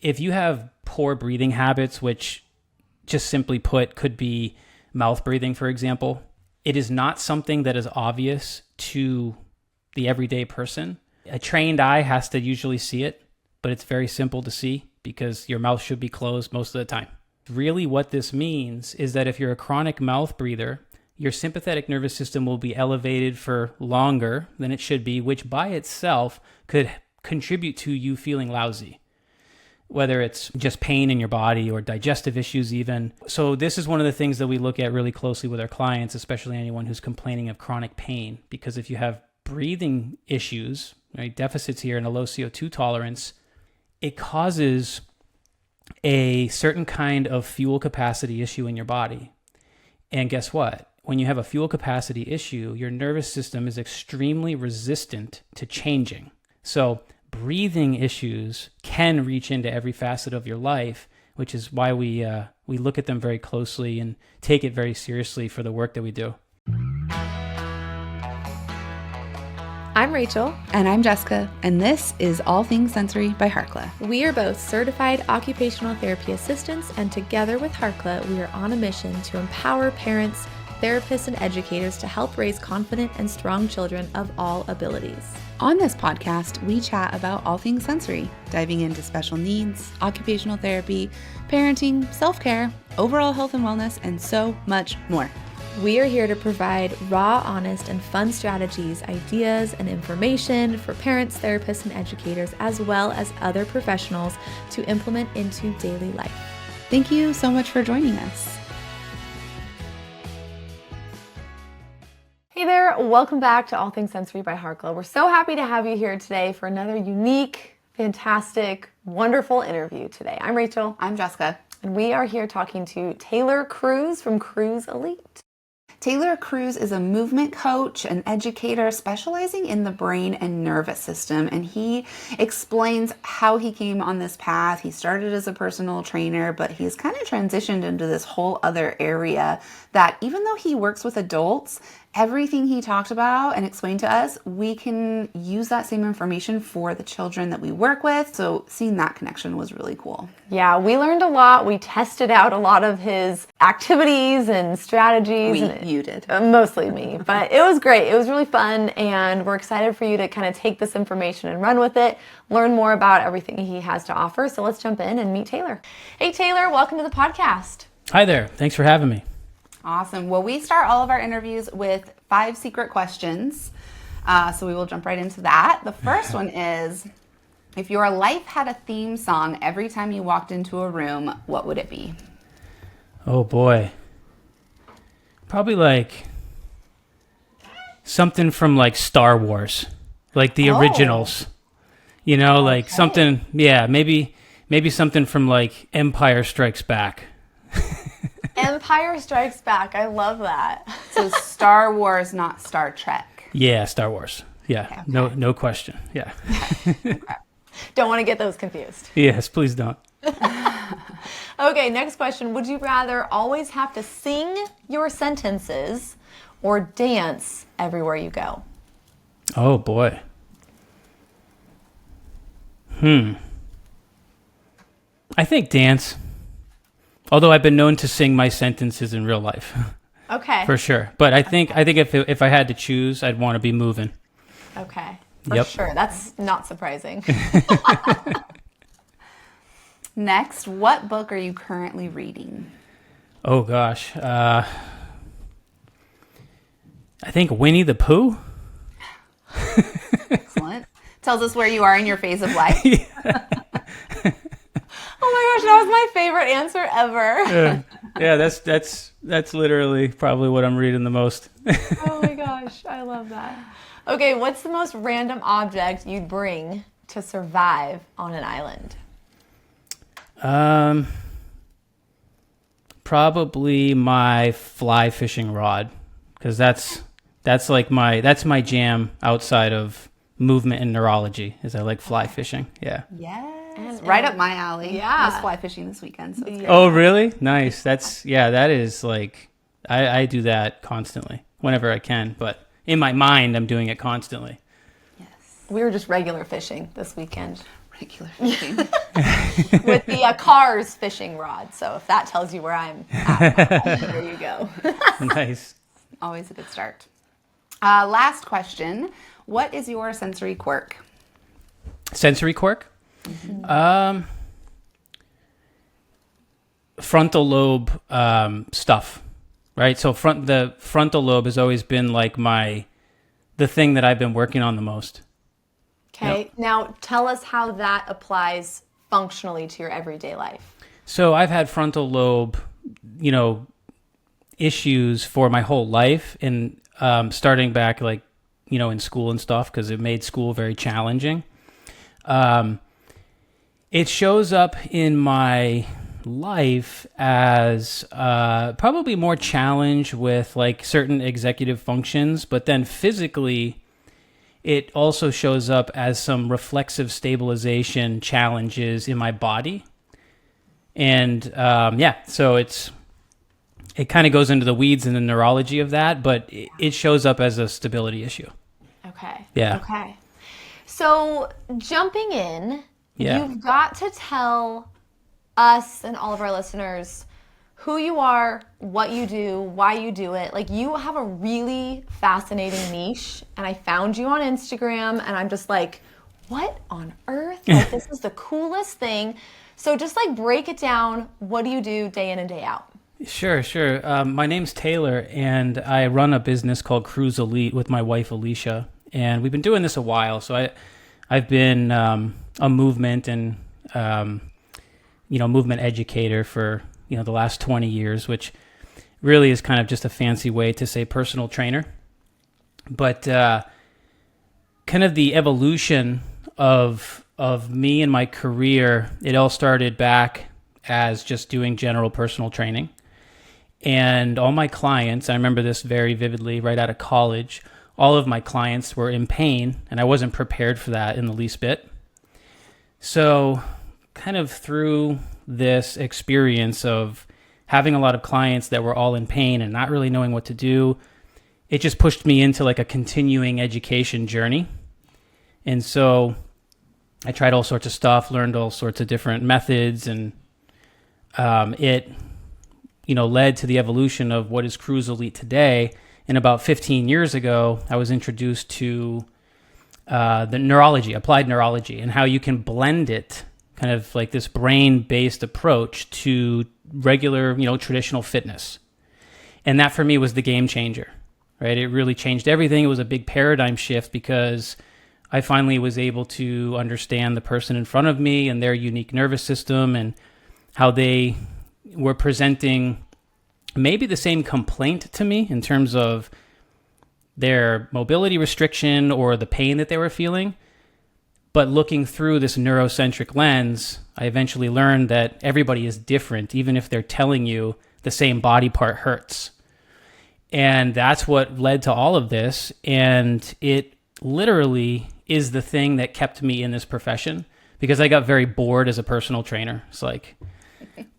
if you have poor breathing habits, which just simply put could be mouth breathing, for example, it is not something that is obvious to the everyday person. A trained eye has to usually see it, but it's very simple to see because your mouth should be closed most of the time. Really what this means is that if you're a chronic mouth breather, your sympathetic nervous system will be elevated for longer than it should be, which by itself could contribute to you feeling lousy, whether it's just pain in your body or digestive issues even. So this is one of the things that we look at really closely with our clients, especially anyone who's complaining of chronic pain, because if you have breathing issues, right, deficits here and a low CO2 tolerance, it causes a certain kind of fuel capacity issue in your body. And guess what? When you have a fuel capacity issue, your nervous system is extremely resistant to changing. So breathing issues can reach into every facet of your life, which is why we look at them very closely and take it very seriously for the work that we do. I'm Rachel. And I'm Jessica, and this is All Things Sensory by Harkla. We are both certified occupational therapy assistants, and together with Harkla, we are on a mission to empower parents, therapists, and educators to help raise confident and strong children of all abilities. On this podcast, we chat about all things sensory, diving into special needs, occupational therapy, parenting, self-care, overall health and wellness, and so much more. We are here to provide raw, honest, and fun strategies, ideas, and information for parents, therapists, and educators, as well as other professionals to implement into daily life. Thank you so much for joining us. Hey there, welcome back to All Things Sensory by Harkla. We're so happy to have you here today for another unique, fantastic, wonderful interview today. I'm Rachel. I'm Jessica. And we are here talking to Taylor Kruse from Cruz Elite. Taylor Kruse is a movement coach, an educator specializing in the brain and nervous system, and he explains how he came on this path. He started as a personal trainer, but he's kind of transitioned into this whole other area that even though he works with adults, everything he talked about and explained to us, we can use that same information for the children that we work with. So seeing that connection was really cool. Yeah, we learned a lot. We tested out a lot of his activities and strategies. You did. Mostly me, but it was great. It was really fun, and we're excited for you to kind of take this information and run with it, learn more about everything he has to offer. So let's jump in and meet Taylor. Hey, Taylor, welcome to the podcast. Hi there. Thanks for having me. Awesome. Well, we start all of our interviews with 5 secret questions. So we will jump right into that. The first one is, if your life had a theme song every time you walked into a room, what would it be? Oh boy. Probably like something from like Star Wars, like the originals, you know, like something, maybe something from like Empire Strikes Back. Empire Strikes Back. I love that. So Star Wars, not Star Trek. Yeah, Star Wars. Yeah, okay. No question. Yeah. Okay. Don't want to get those confused. Yes, please don't. Okay, next question. Would you rather always have to sing your sentences or dance everywhere you go? Oh, boy. I think dance. Although I've been known to sing my sentences in real life. Okay. For sure. But I think if I had to choose, I'd want to be moving. Okay. For sure. That's not surprising. Next, what book are you currently reading? Oh, gosh. I think Winnie the Pooh. Excellent. Tells us where you are in your phase of life. Yeah. Oh my gosh, that was my favorite answer ever. Yeah, that's literally probably what I'm reading the most. Oh my gosh, I love that. Okay, what's the most random object you'd bring to survive on an island? Probably my fly fishing rod, because that's my jam outside of movement and neurology. Is I like fly fishing. Yeah. Yes. Right up my alley. Yeah. I was fly fishing this weekend. So it's Oh, really? Nice. That is like, I do that constantly whenever I can, but in my mind, I'm doing it constantly. Yes. We were just regular fishing this weekend. Regular fishing. With the Cars fishing rod. So if that tells you where I'm at, there you go. Nice. Always a good start. Last question. What is your sensory quirk? Sensory quirk? Frontal lobe stuff, right? So the frontal lobe has always been like the thing that I've been working on the most. Okay. Yep. Now tell us how that applies functionally to your everyday life. So I've had frontal lobe, issues for my whole life, and starting back in school and stuff, because it made school very challenging. It shows up in my life as probably more challenge with certain executive functions, but then physically it also shows up as some reflexive stabilization challenges in my body. And so it kind of goes into the weeds in the neurology of that, but it shows up as a stability issue. Okay. Yeah. Okay. So jumping in, you've got to tell us and all of our listeners who you are, what you do, why you do it. You have a really fascinating niche, and I found you on Instagram, and I'm just like, what on earth? This is the coolest thing. So just break it down. What do you do day in and day out? Sure. My name's Taylor, and I run a business called Cruz Elite with my wife, Alicia, and we've been doing this a while. So I've been a movement and movement educator for the last 20 years, which really is kind of just a fancy way to say personal trainer. But kind of the evolution of me and my career, it all started back as just doing general personal training. And all my clients, I remember this very vividly right out of college, all of my clients were in pain, and I wasn't prepared for that in the least bit. So kind of through this experience of having a lot of clients that were all in pain and not really knowing what to do, it just pushed me into a continuing education journey. And so I tried all sorts of stuff, learned all sorts of different methods, and it led to the evolution of what is Cruz Elite today. And about 15 years ago, I was introduced to the neurology, applied neurology, and how you can blend it, kind of like this brain-based approach to regular, traditional fitness. And that for me was the game changer, right? It really changed everything. It was a big paradigm shift because I finally was able to understand the person in front of me and their unique nervous system and how they were presenting maybe the same complaint to me in terms of their mobility restriction or the pain that they were feeling. But looking through this neurocentric lens, I eventually learned that everybody is different, even if they're telling you the same body part hurts. And that's what led to all of this. And it literally is the thing that kept me in this profession, because I got very bored as a personal trainer. It's like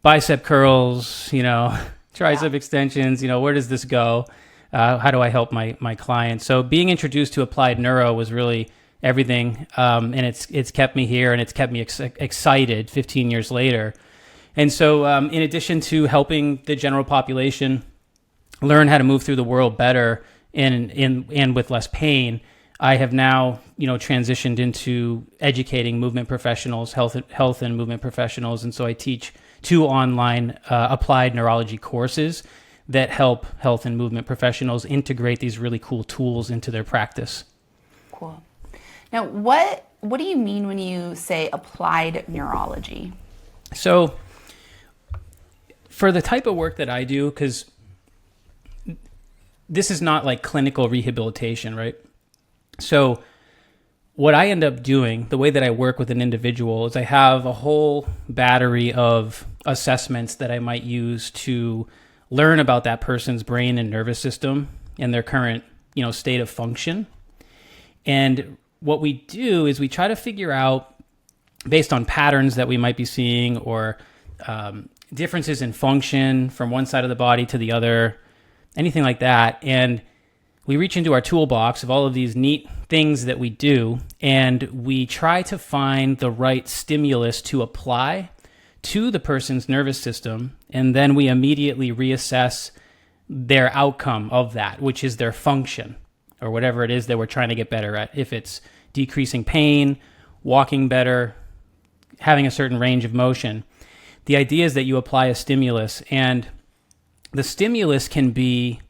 bicep curls, tricep extensions, where does this go? How do I help my clients? So being introduced to applied neuro was really everything. And it's kept me here, and it's kept me excited 15 years later. And so in addition to helping the general population learn how to move through the world better and with less pain, I have now, transitioned into educating movement professionals, health and movement professionals. And so I teach 2 online applied neurology courses that help health and movement professionals integrate these really cool tools into their practice. Cool. Now, what do you mean when you say applied neurology? So for the type of work that I do, because this is not like clinical rehabilitation, right? So what I end up doing, the way that I work with an individual, is I have a whole battery of assessments that I might use to learn about that person's brain and nervous system and their current, state of function. And what we do is we try to figure out, based on patterns that we might be seeing or differences in function from one side of the body to the other, anything like that. And we reach into our toolbox of all of these neat things that we do, and we try to find the right stimulus to apply to the person's nervous system, and then we immediately reassess their outcome of that, which is their function, or whatever it is that we're trying to get better at. If it's decreasing pain, walking better, having a certain range of motion. The idea is that you apply a stimulus, and the stimulus can be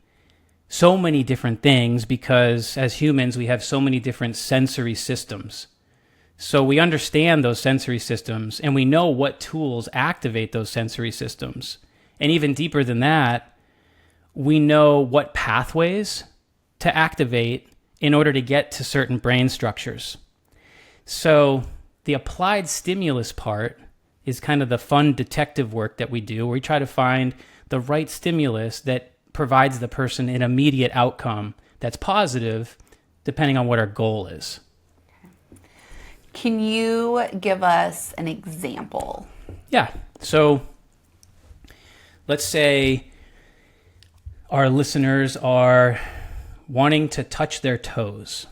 so many different things because as humans, we have so many different sensory systems. So we understand those sensory systems, and we know what tools activate those sensory systems. And even deeper than that, we know what pathways to activate in order to get to certain brain structures. So the applied stimulus part is kind of the fun detective work that we do, where we try to find the right stimulus that provides the person an immediate outcome that's positive, depending on what our goal is. Can you give us an example? Yeah. So let's say our listeners are wanting to touch their toes.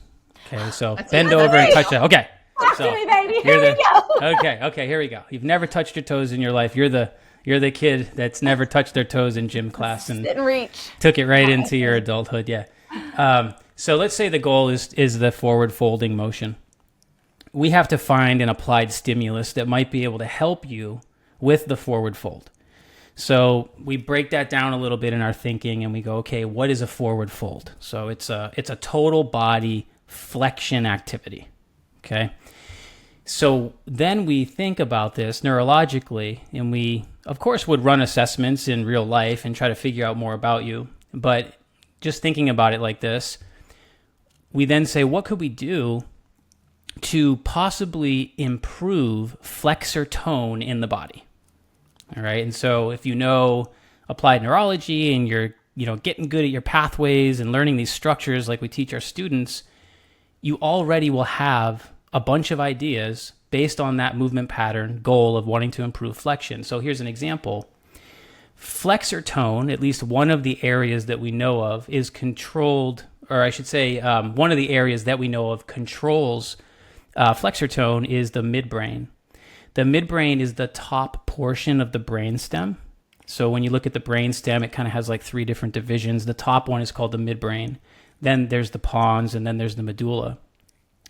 Okay, so bend over and touch that. Okay. Talk So to me, baby. you're Here we go. Okay, here we go. You've never touched your toes in your life. You're the kid that's never touched their toes in gym class and Sit and reach. took it right into your adulthood. Yeah. So let's say the goal is the forward folding motion. We have to find an applied stimulus that might be able to help you with the forward fold. So we break that down a little bit in our thinking, and we go, okay, what is a forward fold? So it's a total body flexion activity. Okay. So then we think about this neurologically, and we, of course, would run assessments in real life and try to figure out more about you. But just thinking about it like this, we then say, what could we do to possibly improve flexor tone in the body? All right. And so if you know applied neurology and you're, getting good at your pathways and learning these structures like we teach our students, you already will have a bunch of ideas based on that movement pattern goal of wanting to improve flexion. So here's an example. Flexor tone, at least one of the areas that we know of, is controlled, or I should say one of the areas that we know of controls flexor tone is the midbrain. The midbrain is the top portion of the brainstem. So when you look at the brainstem, it kind of has like 3 different divisions. The top one is called the midbrain. Then there's the pons, and then there's the medulla.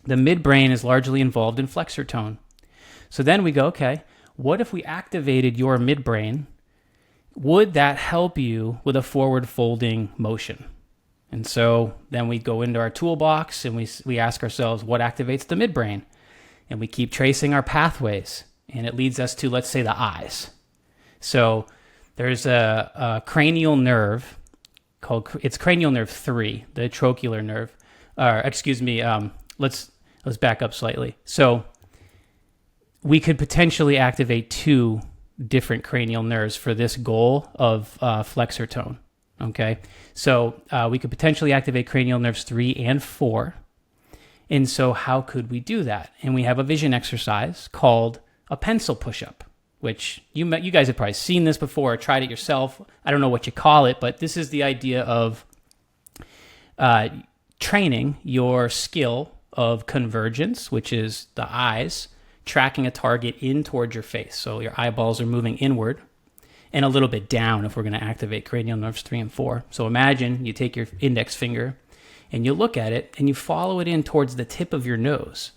The midbrain is largely involved in flexor tone. So then we go, okay, what if we activated your midbrain? Would that help you with a forward folding motion? And so then we go into our toolbox and we ask ourselves, what activates the midbrain? And we keep tracing our pathways, and it leads us to, let's say, the eyes. So there's a cranial nerve it's cranial nerve 3, the trochlear nerve. Let's back up slightly. So we could potentially activate 2 different cranial nerves for this goal of flexor tone. Okay, so we could potentially activate cranial nerves 3 and 4. And so how could we do that? And we have a vision exercise called a pencil push-up, which you guys have probably seen this before or tried it yourself. I don't know what you call it, but this is the idea of training your skill of convergence, which is the eyes tracking a target in towards your face. So your eyeballs are moving inward and a little bit down if we're going to activate cranial nerves 3 and 4. So imagine you take your index finger and you look at it and you follow it in towards the tip of your nose.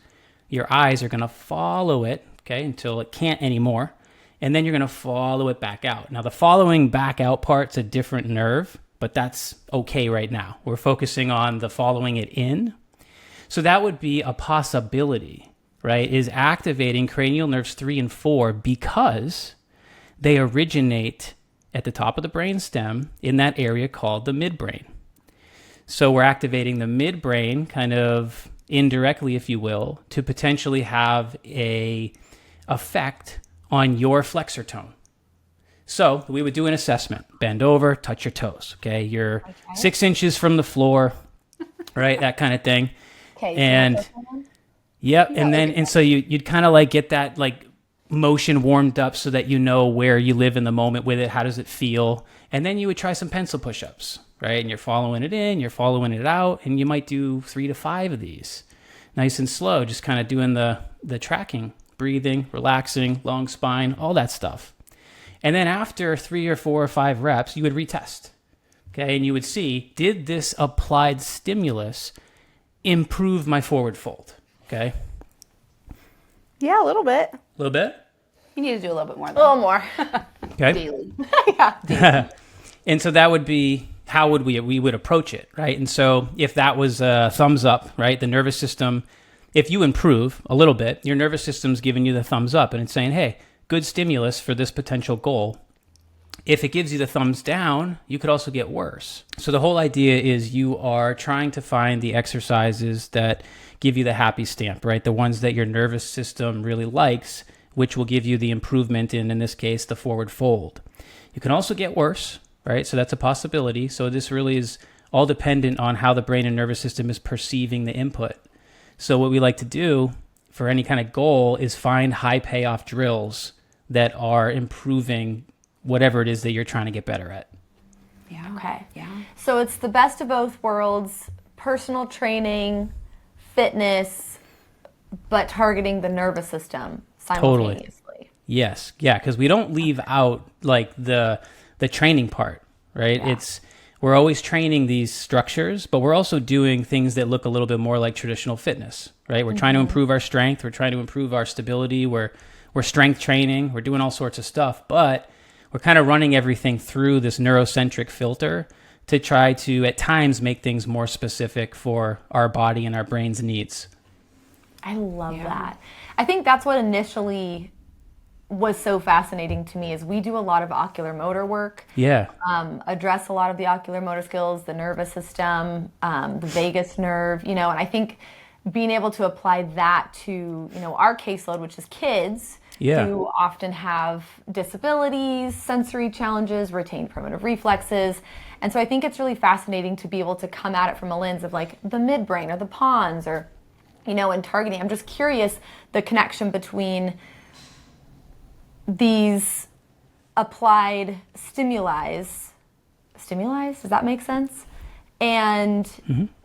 Your eyes are going to follow it, okay, until it can't anymore. And then you're going to follow it back out. Now, the following back out part's a different nerve, but that's okay right now. We're focusing on the following it in. So that would be a possibility, right, is activating cranial nerves 3 and 4 because they originate at the top of the brainstem in that area called the midbrain. So we're activating the midbrain kind of indirectly, if you will, to potentially have a effect on your flexor tone. So we would do an assessment. Bend over, touch your toes. Okay, you're 6 inches from the floor, right? That kind of thing. Okay. And yep, and so you'd kind of like get that like motion warmed up so that you know where you live in the moment with it. How does it feel? And then you would try some pencil push-ups, right? And you're following it in, you're following it out, and you might do 3 to 5 of these. Nice and slow, just kind of doing the tracking, breathing, relaxing, long spine, all that stuff. And then after 3 or 4 or 5 reps, you would retest. Okay, and you would see, did this applied stimulus improve my forward fold? Okay. Yeah, a little bit. A little bit? You need to do a little bit more, A though. little more. Okay. Daily. And so that would be, how would we would approach it, right? And so if that was a thumbs up, right, the nervous system, if you improve a little bit, your nervous system's giving you the thumbs up and it's saying, hey, good stimulus for this potential goal. If it gives you the thumbs down, you could also get worse. So the whole idea is you are trying to find the exercises that give you the happy stamp, right? The ones that your nervous system really likes, which will give you the improvement in this case, the forward fold. You can also get worse, right? So that's a possibility. So this really is all dependent on how the brain and nervous system is perceiving the input. So what we like to do for any kind of goal is find high payoff drills that are improving whatever it is that you're trying to get better at. Yeah. Okay. Yeah. So it's the best of both worlds, personal training, fitness, but targeting the nervous system simultaneously. Yes. Yeah, because we don't leave out like the training part, right? Yeah. We're always training these structures, but we're also doing things that look a little bit more like traditional fitness, right? We're trying to improve our strength, we're trying to improve our stability, we're strength training, we're doing all sorts of stuff, but we're kind of running everything through this neurocentric filter to try to, at times, make things more specific for our body and our brain's needs. I love that. I think that's what initially was so fascinating to me is we do a lot of ocular motor work. Yeah. Address a lot of the ocular motor skills, the nervous system, the vagus nerve, and I think being able to apply that to, our caseload, which is kids who often have disabilities, sensory challenges, retained primitive reflexes. And so I think it's really fascinating to be able to come at it from a lens of like the midbrain or the pons or, and targeting. I'm just curious the connection between these applied stimuli, does that make sense? And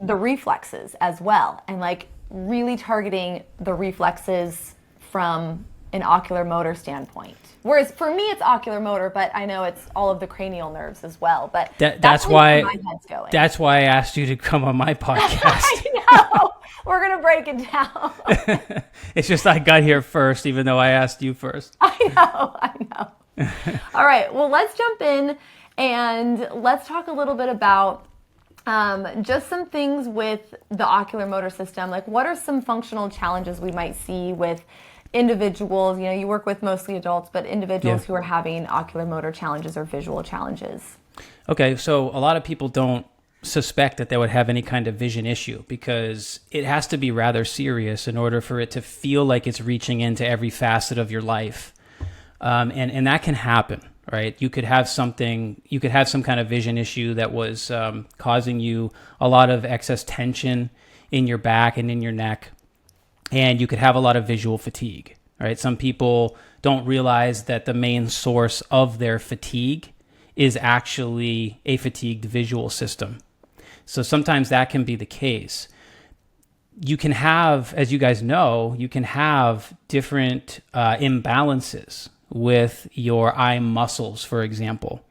the reflexes as well. And like really targeting the reflexes from an ocular motor standpoint. Whereas for me, it's ocular motor, but I know it's all of the cranial nerves as well. But that's why my head's going. That's why I asked you to come on my podcast. I know. We're gonna break it down. It's just I got here first, even though I asked you first. I know. All right. Well, let's jump in and let's talk a little bit about just some things with the ocular motor system. Like, what are some functional challenges we might see with individuals? You work with mostly adults, but individuals who are having ocular motor challenges or visual challenges. Okay, so a lot of people don't suspect that they would have any kind of vision issue because it has to be rather serious in order for it to feel like it's reaching into every facet of your life. And that can happen, right? You could have some kind of vision issue that was causing you a lot of excess tension in your back and in your neck. And you could have a lot of visual fatigue, right? Some people don't realize that the main source of their fatigue is actually a fatigued visual system. So sometimes that can be the case. You can have, as you guys know, different imbalances with your eye muscles, for example.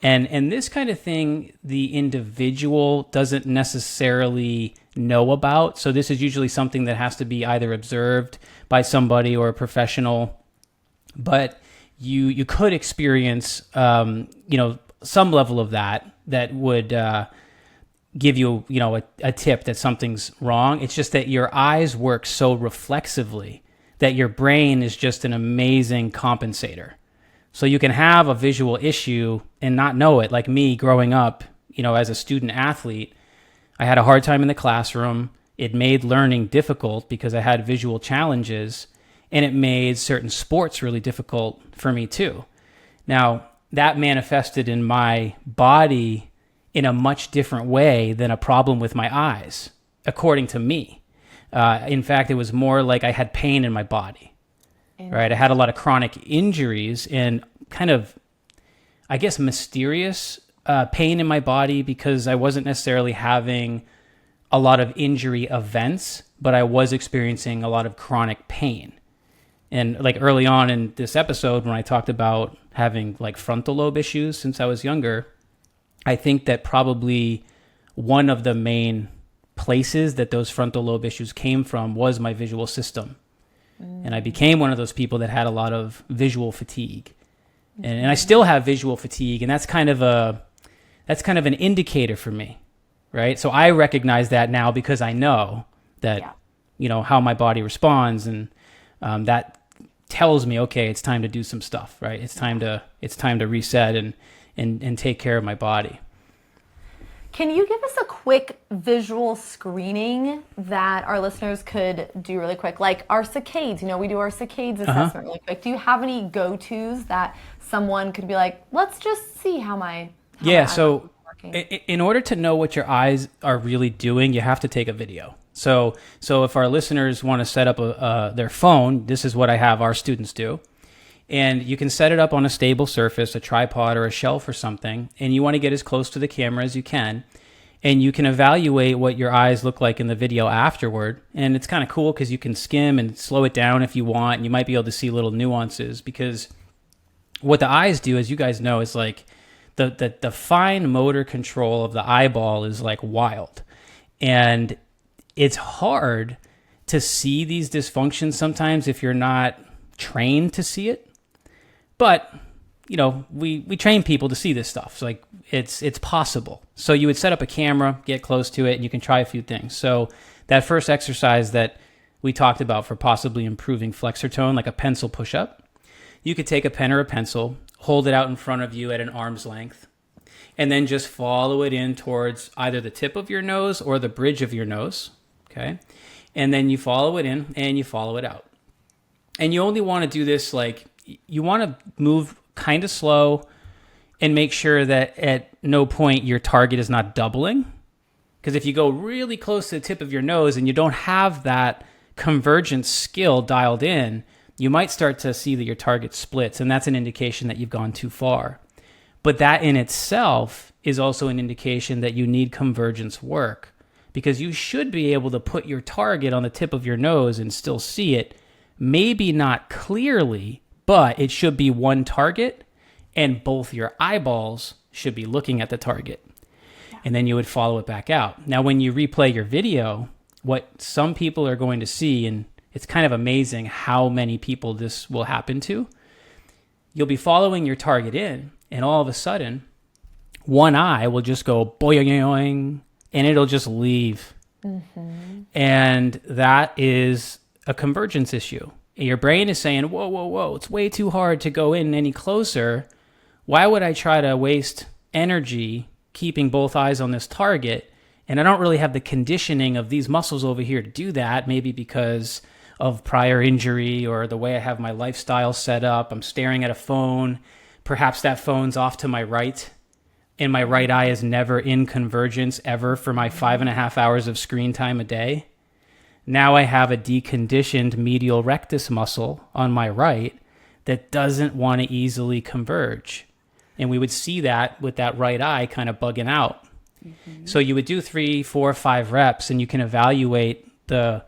And this kind of thing, the individual doesn't necessarily know about. So this is usually something that has to be either observed by somebody or a professional. But you could experience, some level of that would give you, a tip that something's wrong. It's just that your eyes work so reflexively that your brain is just an amazing compensator. So you can have a visual issue and not know it. Like me growing up, as a student athlete, I had a hard time in the classroom. It made learning difficult because I had visual challenges, and it made certain sports really difficult for me too. Now, that manifested in my body in a much different way than a problem with my eyes, according to me. In fact, it was more like I had pain in my body, right? I had a lot of chronic injuries and kind of, I guess, mysterious pain in my body because I wasn't necessarily having a lot of injury events, but I was experiencing a lot of chronic pain. And like early on in this episode, when I talked about having like frontal lobe issues since I was younger, I think that probably one of the main places that those frontal lobe issues came from was my visual system. And I became one of those people that had a lot of visual fatigue. And I still have visual fatigue, and that's kind of an indicator for me, right? So I recognize that now because I know that, how my body responds, and that tells me, okay, it's time to do some stuff, right? It's time to reset and take care of my body. Can you give us a quick visual screening that our listeners could do really quick? Like our saccades, we do our saccades assessment really quick. Do you have any go-tos that someone could be like, let's just see how my so in order to know what your eyes are really doing, you have to take a video. So if our listeners want to set up their phone, this is what I have our students do. And you can set it up on a stable surface, a tripod or a shelf or something, and you want to get as close to the camera as you can. And you can evaluate what your eyes look like in the video afterward. And it's kind of cool because you can skim and slow it down if you want. And you might be able to see little nuances, because what the eyes do, as you guys know, is like the fine motor control of the eyeball is like wild. And it's hard to see these dysfunctions sometimes if you're not trained to see it. But, we train people to see this stuff. So, it's possible. So you would set up a camera, get close to it, and you can try a few things. So that first exercise that we talked about for possibly improving flexor tone, like a pencil push-up, you could take a pen or a pencil, hold it out in front of you at an arm's length, and then just follow it in towards either the tip of your nose or the bridge of your nose, okay? And then you follow it in and you follow it out. And you only want to do this, you want to move kind of slow and make sure that at no point your target is not doubling. Because if you go really close to the tip of your nose and you don't have that convergence skill dialed in, you might start to see that your target splits, and that's an indication that you've gone too far. But that in itself is also an indication that you need convergence work, because you should be able to put your target on the tip of your nose and still see it. Maybe not clearly, but it should be one target, and both your eyeballs should be looking at the target. And then you would follow it back out. Now, when you replay your video, what some people are going to see, and it's kind of amazing how many people this will happen to, you'll be following your target in, and all of a sudden, one eye will just go boing, and it'll just leave. And that is a convergence issue. Your brain is saying, whoa, it's way too hard to go in any closer. Why would I try to waste energy keeping both eyes on this target? And I don't really have the conditioning of these muscles over here to do that, maybe because of prior injury or the way I have my lifestyle set up. I'm staring at a phone. Perhaps that phone's off to my right, and my right eye is never in convergence ever for my 5.5 hours of screen time a day. Now I have a deconditioned medial rectus muscle on my right that doesn't want to easily converge. And we would see that with that right eye kind of bugging out. So you would do 3, 4, 5 reps, and you can evaluate the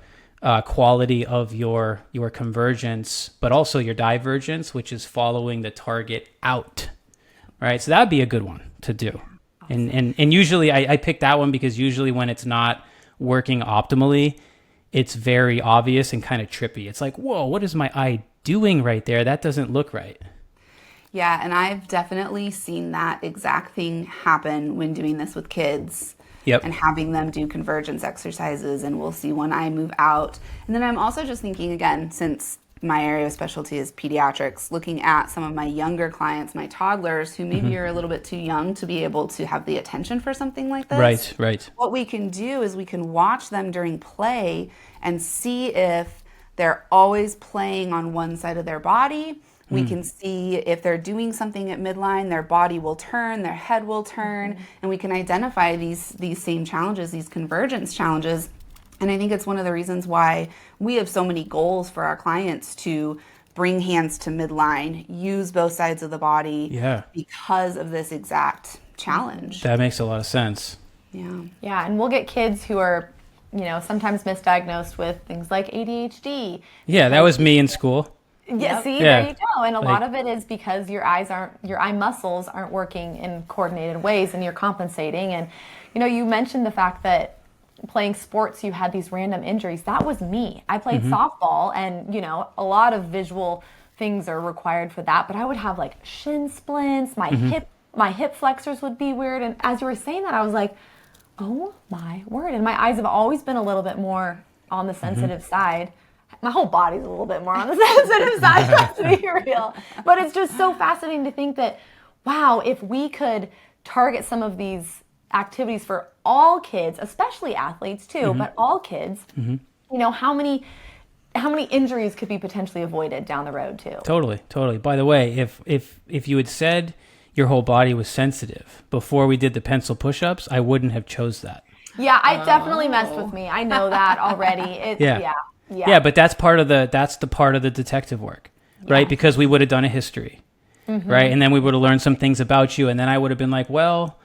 quality of your convergence, but also your divergence, which is following the target out, right? So that would be a good one to do. Awesome. And usually I pick that one because usually when it's not working optimally, it's very obvious and kind of trippy. It's like, whoa, what is my eye doing right there? That doesn't look right. Yeah, and I've definitely seen that exact thing happen when doing this with kids. Yep. And having them do convergence exercises, and we'll see one eye move out. And then I'm also just thinking, again, since my area of specialty is pediatrics, looking at some of my younger clients, my toddlers, who maybe are a little bit too young to be able to have the attention for something like this. Right. What we can do is we can watch them during play and see if they're always playing on one side of their body. We can see if they're doing something at midline, their body will turn, their head will turn, and we can identify these same challenges, these convergence challenges. And I think it's one of the reasons why we have so many goals for our clients to bring hands to midline, use both sides of the body, because of this exact challenge. That makes a lot of sense. Yeah. Yeah, and we'll get kids who are, sometimes misdiagnosed with things like ADHD. Yeah, that was me in school. Yeah, see, Yeah. there you go. And a lot of it is because your eye muscles aren't working in coordinated ways, and you're compensating. And, you mentioned the fact that playing sports, you had these random injuries. That was me. I played softball, and, a lot of visual things are required for that. But I would have like shin splints, my hip flexors would be weird. And as you were saying that, I was like, oh my word. And my eyes have always been a little bit more on the sensitive side. My whole body's a little bit more on the sensitive side, let's be real. But it's just so fascinating to think that, wow, if we could target some of these activities for all kids, especially athletes too, but all kids, how many injuries could be potentially avoided down the road too? Totally. By the way, if you had said your whole body was sensitive before we did the pencil push-ups, I wouldn't have chose that. Yeah, I definitely messed with me. I know that already. Yeah, but that's the part of the detective work, right? Because we would have done a history, right? And then we would have learned some things about you, and then I would have been like, well,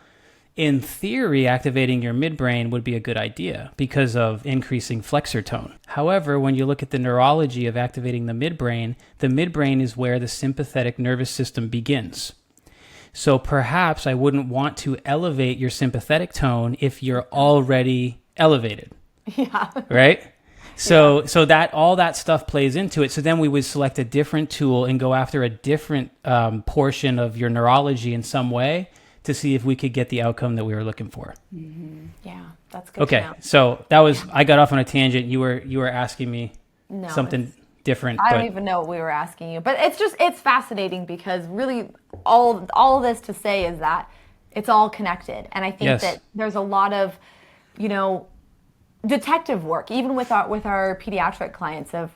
in theory, activating your midbrain would be a good idea because of increasing flexor tone. However, when you look at the neurology of activating the midbrain is where the sympathetic nervous system begins. So perhaps I wouldn't want to elevate your sympathetic tone if you're already elevated. Yeah. Right? So that all that stuff plays into it. So then we would select a different tool and go after a different portion of your neurology in some way to see if we could get the outcome that we were looking for. Yeah, that's good. Okay, so that was I got off on a tangent. You were asking me something different. I don't even know what we were asking you, but it's fascinating because really all of this to say is that it's all connected, and I think that there's a lot of detective work even with our pediatric clients of,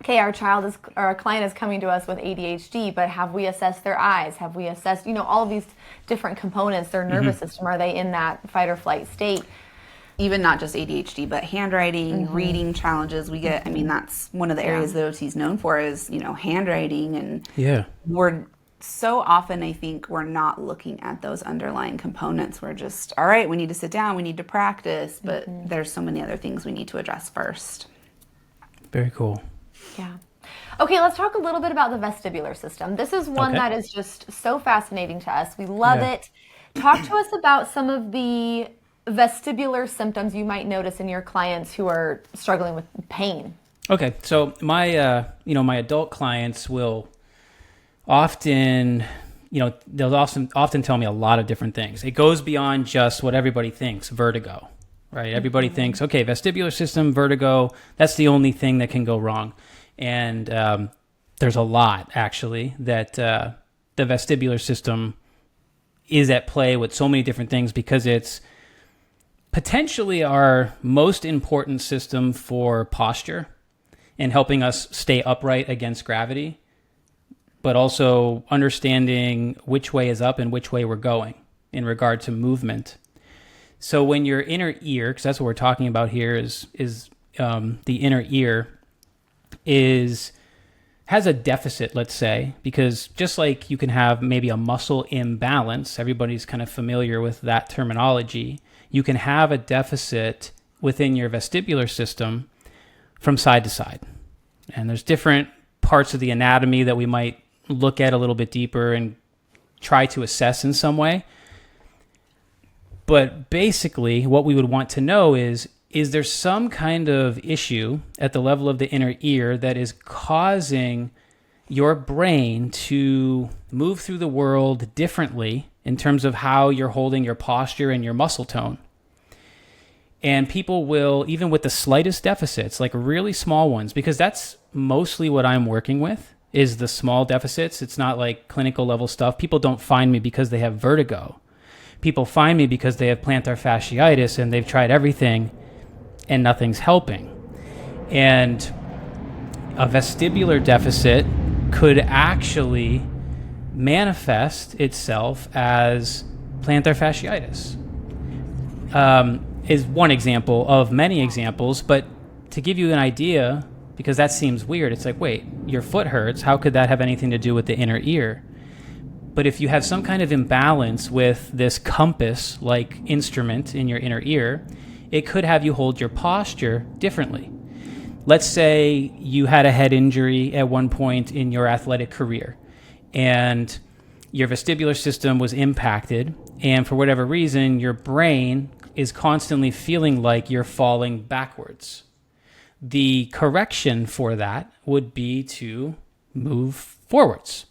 okay, our client is coming to us with ADHD, but have we assessed their eyes? Have we assessed all of these different components, their nervous system? Are they in that fight or flight state? Even not just ADHD, but handwriting, reading challenges. We get, that's one of the areas that OT is known for is, handwriting. And we're so often, I think, we're not looking at those underlying components. We're just, all right, we need to sit down, we need to practice, but there's so many other things we need to address first. Very cool. Yeah. Okay, let's talk a little bit about the vestibular system. This is one that is just so fascinating to us. We love it. Talk to us about some of the vestibular symptoms you might notice in your clients who are struggling with pain. Okay, so my my adult clients will often they'll often tell me a lot of different things. It goes beyond just what everybody thinks, vertigo, right? Everybody thinks, okay, vestibular system, vertigo, that's the only thing that can go wrong. And there's a lot, actually, that the vestibular system is at play with so many different things because it's potentially our most important system for posture and helping us stay upright against gravity, but also understanding which way is up and which way we're going in regard to movement. So when your inner ear, because that's what we're talking about here, is the inner ear has a deficit, let's say, because just like you can have maybe a muscle imbalance, everybody's kind of familiar with that terminology, you can have a deficit within your vestibular system from side to side. And there's different parts of the anatomy that we might look at a little bit deeper and try to assess in some way. But basically, what we would want to know is there some kind of issue at the level of the inner ear that is causing your brain to move through the world differently in terms of how you're holding your posture and your muscle tone? And people will, even with the slightest deficits, like really small ones, because that's mostly what I'm working with, is the small deficits. It's not like clinical level stuff. People don't find me because they have vertigo. People find me because they have plantar fasciitis and they've tried everything and nothing's helping. And a vestibular deficit could actually manifest itself as plantar fasciitis. Is one example of many examples, but to give you an idea, because that seems weird, it's like, wait, your foot hurts, how could that have anything to do with the inner ear? But if you have some kind of imbalance with this compass-like instrument in your inner ear, it could have you hold your posture differently. Let's say you had a head injury at one point in your athletic career, and your vestibular system was impacted, and for whatever reason, your brain is constantly feeling like you're falling backwards. The correction for that would be to move forwards.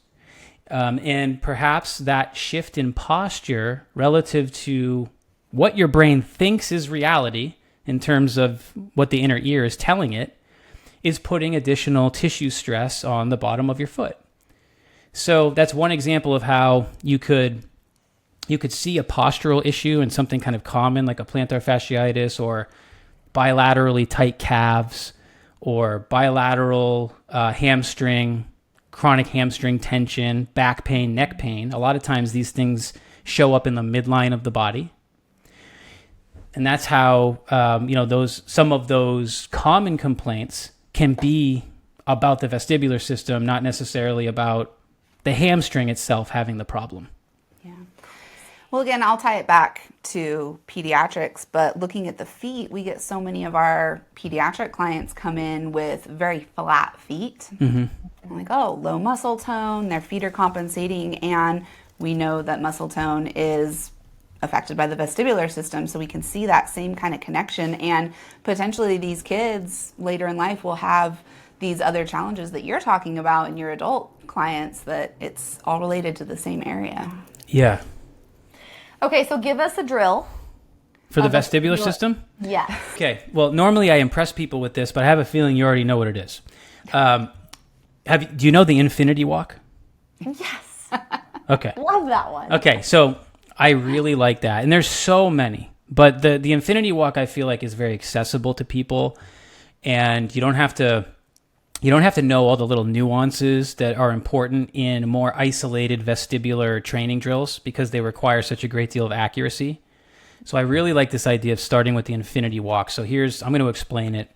And perhaps that shift in posture relative to what your brain thinks is reality in terms of what the inner ear is telling it is putting additional tissue stress on the bottom of your foot. So that's one example of how you could see a postural issue and something kind of common like a plantar fasciitis or bilaterally tight calves or bilateral hamstring, chronic hamstring tension, back pain, neck pain. A lot of times these things show up in the midline of the body. And that's how, some of those common complaints can be about the vestibular system, not necessarily about the hamstring itself having the problem. Yeah. Well, again, I'll tie it back to pediatrics, but looking at the feet, we get so many of our pediatric clients come in with very flat feet. Mm-hmm. Like, oh, low muscle tone, their feet are compensating, and we know that muscle tone is affected by the vestibular system, so we can see that same kind of connection, and potentially these kids later in life will have these other challenges that you're talking about in your adult clients, that it's all related to the same area. Yeah. Okay, so give us a drill. For the vestibular system? Yes. Okay, well, normally I impress people with this, but I have a feeling you already know what it is. Do you know the infinity walk? Yes. Okay. Love that one. Okay, so I really like that. And there's so many. But the infinity walk I feel like is very accessible to people, and you don't have to know all the little nuances that are important in more isolated vestibular training drills because they require such a great deal of accuracy. So I really like this idea of starting with the infinity walk. So I'm going to explain it.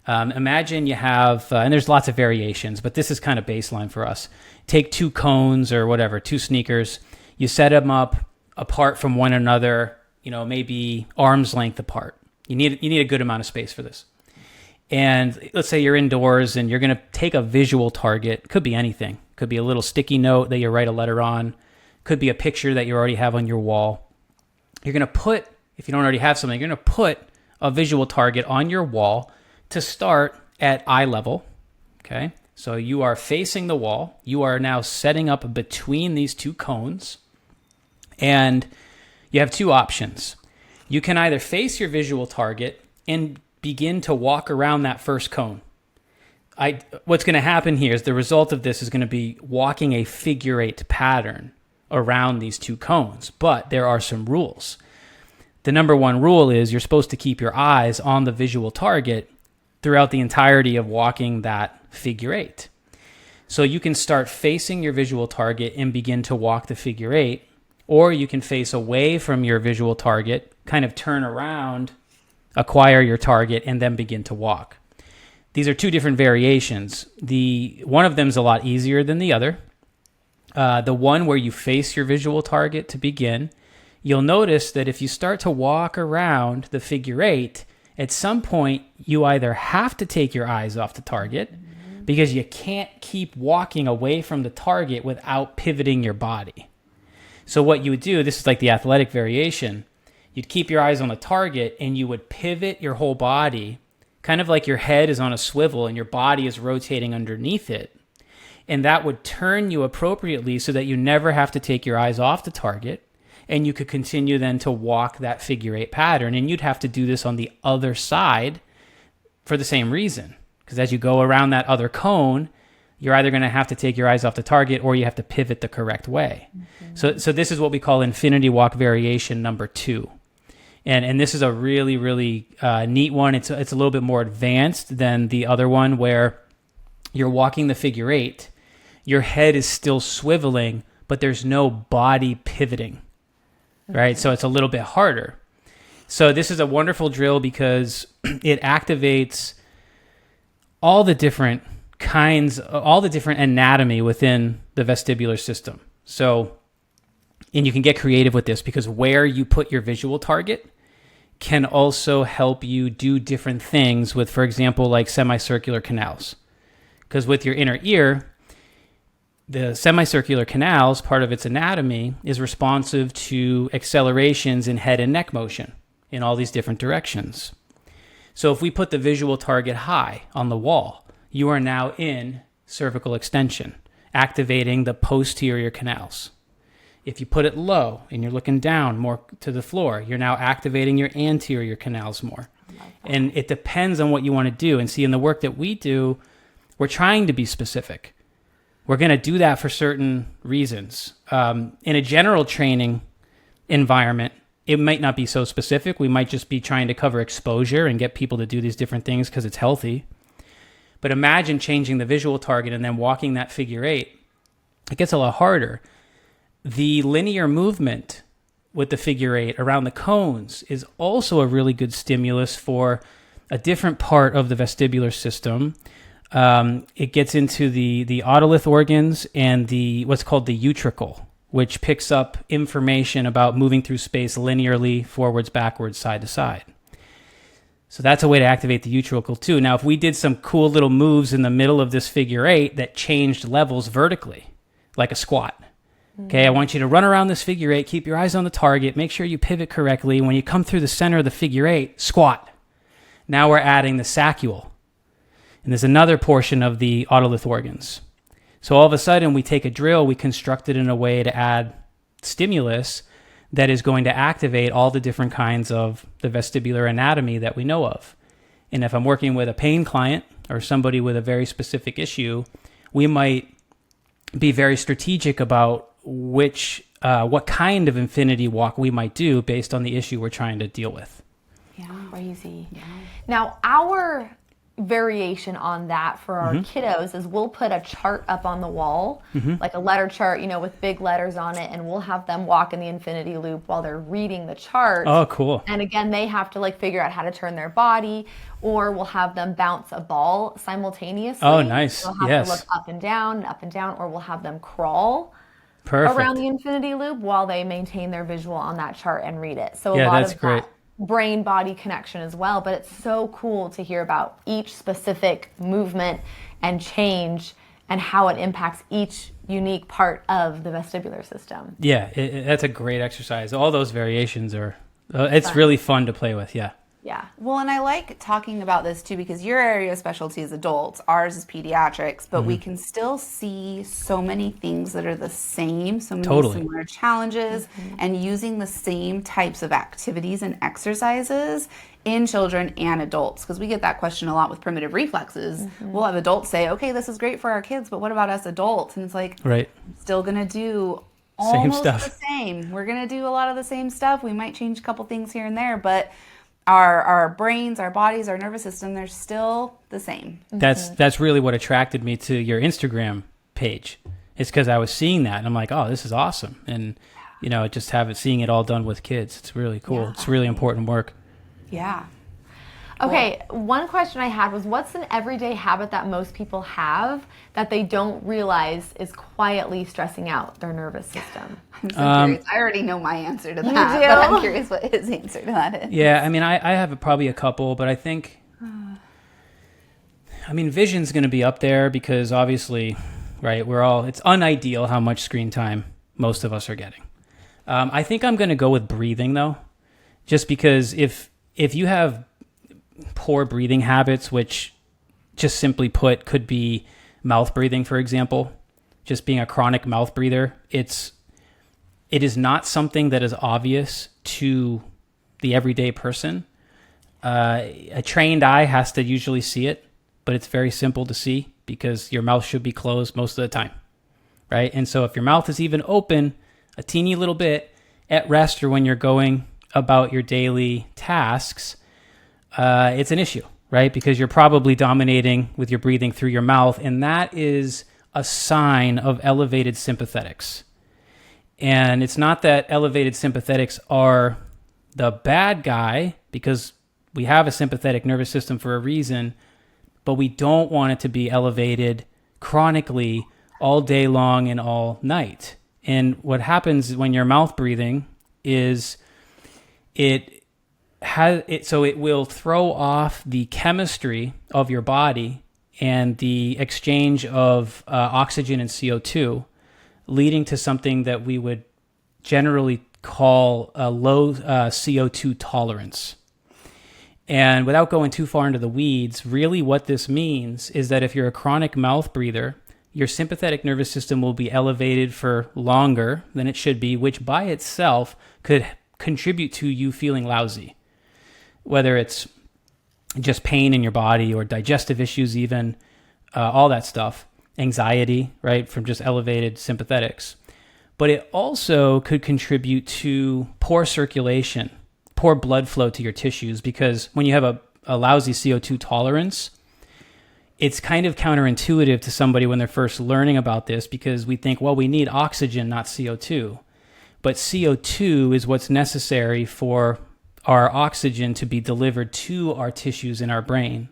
Imagine you have, and there's lots of variations, but this is kind of baseline for us. Take two cones or whatever, two sneakers. You set them up apart from one another, maybe arm's length apart. You need a good amount of space for this. And let's say you're indoors and you're going to take a visual target. Could be anything. Could be a little sticky note that you write a letter on. Could be a picture that you already have on your wall. You're going to put, if you don't already have something, you're going to put a visual target on your wall to start at eye level. Okay? So you are facing the wall. You are now setting up between these two cones. And you have two options. You can either face your visual target and begin to walk around that first cone. What's going to happen here is the result of this is going to be walking a figure eight pattern around these two cones, but there are some rules. The number one rule is you're supposed to keep your eyes on the visual target throughout the entirety of walking that figure eight. So you can start facing your visual target and begin to walk the figure eight, or you can face away from your visual target, kind of turn around, acquire your target, and then begin to walk. These are two different variations. One of them is a lot easier than the other. The one where you face your visual target to begin, you'll notice that if you start to walk around the figure eight, at some point you either have to take your eyes off the target because you can't keep walking away from the target without pivoting your body. So what you would do, this is like the athletic variation, you'd keep your eyes on the target and you would pivot your whole body, kind of like your head is on a swivel and your body is rotating underneath it. And that would turn you appropriately so that you never have to take your eyes off the target, and you could continue then to walk that figure eight pattern. And you'd have to do this on the other side for the same reason. Because as you go around that other cone, you're either going to have to take your eyes off the target or you have to pivot the correct way. Mm-hmm. So this is what we call infinity walk variation number 2. And this is a really, really neat one. It's a little bit more advanced than the other one where you're walking the figure eight. Your head is still swiveling, but there's no body pivoting, right? So it's a little bit harder. So this is a wonderful drill because it activates all the different kinds, all the different anatomy within the vestibular system. So, and you can get creative with this because where you put your visual target can also help you do different things with, for example, like semicircular canals. Because with your inner ear, the semicircular canals, part of its anatomy, is responsive to accelerations in head and neck motion in all these different directions. So if we put the visual target high on the wall, you are now in cervical extension, activating the posterior canals. If you put it low and you're looking down more to the floor, you're now activating your anterior canals more. And it depends on what you want to do. And see, in the work that we do, we're trying to be specific. We're going to do that for certain reasons. In a general training environment, it might not be so specific. We might just be trying to cover exposure and get people to do these different things because it's healthy. But imagine changing the visual target and then walking that figure eight. It gets a lot harder. The linear movement with the figure eight around the cones is also a really good stimulus for a different part of the vestibular system. It gets into the otolith organs and the what's called the utricle, which picks up information about moving through space linearly, forwards, backwards, side to side. So that's a way to activate the utricle too. Now, if we did some cool little moves in the middle of this figure eight that changed levels vertically, like a squat. Okay, I want you to run around this figure eight, keep your eyes on the target, make sure you pivot correctly. When you come through the center of the figure eight, squat. Now we're adding the saccule. And there's another portion of the otolith organs. So all of a sudden, we take a drill, we construct it in a way to add stimulus that is going to activate all the different kinds of the vestibular anatomy that we know of. And if I'm working with a pain client or somebody with a very specific issue, we might be very strategic about what kind of infinity walk we might do based on the issue we're trying to deal with. Yeah, crazy. Yeah. Now, our variation on that for our kiddos is we'll put a chart up on the wall, like a letter chart, with big letters on it, and we'll have them walk in the infinity loop while they're reading the chart. Oh, cool. And again, they have to figure out how to turn their body, or we'll have them bounce a ball simultaneously. Oh, nice. They'll have to look up and down, or we'll have them crawl around the infinity loop while they maintain their visual on that chart and read it. So a lot of great. that brain-body connection as well, but it's so cool to hear about each specific movement and change and how it impacts each unique part of the vestibular system. Yeah, that's a great exercise. All those variations are, it's really fun to play with, yeah. Yeah. Well, and I like talking about this too because your area of specialty is adults, ours is pediatrics, but we can still see so many things that are the same, so many similar challenges, and using the same types of activities and exercises in children and adults. Because we get that question a lot with primitive reflexes. We'll have adults say, okay, this is great for our kids, but what about us adults? And it's like, still going to do almost the same. We're going to do a lot of the same stuff. We might change a couple things here and there, but our brains, our bodies, our nervous system, they're still the same. That's really what attracted me to your Instagram page. It's because I was seeing that and I'm like, oh, this is awesome. And, just seeing it all done with kids. It's really cool. Yeah. It's really important work. Yeah. Okay, one question I had was, what's an everyday habit that most people have that they don't realize is quietly stressing out their nervous system? I'm so curious. I already know my answer to that, but I'm curious what his answer to that is. Yeah, I have probably a couple, but I think, vision's going to be up there because obviously, right, it's unideal how much screen time most of us are getting. I think I'm going to go with breathing though, just because if you have poor breathing habits, which just simply put could be mouth breathing, for example, just being a chronic mouth breather, it is not something that is obvious to the everyday person. A trained eye has to usually see it, but it's very simple to see because your mouth should be closed most of the time, right? And so if your mouth is even open a teeny little bit at rest or when you're going about your daily tasks, it's an issue, right? Because you're probably dominating with your breathing through your mouth, and that is a sign of elevated sympathetics. And it's not that elevated sympathetics are the bad guy, because we have a sympathetic nervous system for a reason, but we don't want it to be elevated chronically all day long and all night. And what happens when you're mouth breathing is it will throw off the chemistry of your body and the exchange of oxygen and CO2, leading to something that we would generally call a low CO2 tolerance. And without going too far into the weeds, really what this means is that if you're a chronic mouth breather, your sympathetic nervous system will be elevated for longer than it should be, which by itself could contribute to you feeling lousy, whether it's just pain in your body or digestive issues even, all that stuff, anxiety, right, from just elevated sympathetics. But it also could contribute to poor circulation, poor blood flow to your tissues, because when you have a lousy CO2 tolerance, it's kind of counterintuitive to somebody when they're first learning about this, because we think, well, we need oxygen, not CO2. But CO2 is what's necessary for our oxygen to be delivered to our tissues in our brain.